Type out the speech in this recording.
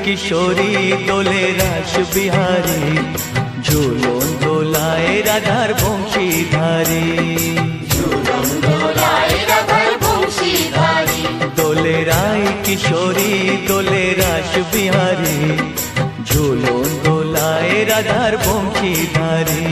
কিশোরী দোলে রাস বিহারী, ঝুলন দোলায় রাধার বংশীধারী। ঝুলন দোলায় রাধার বংশীধারী। দোলে রায় কিশোরী দোলে রাস বিহারী, ঝুলন দোলায় রাধার বংশীধারী।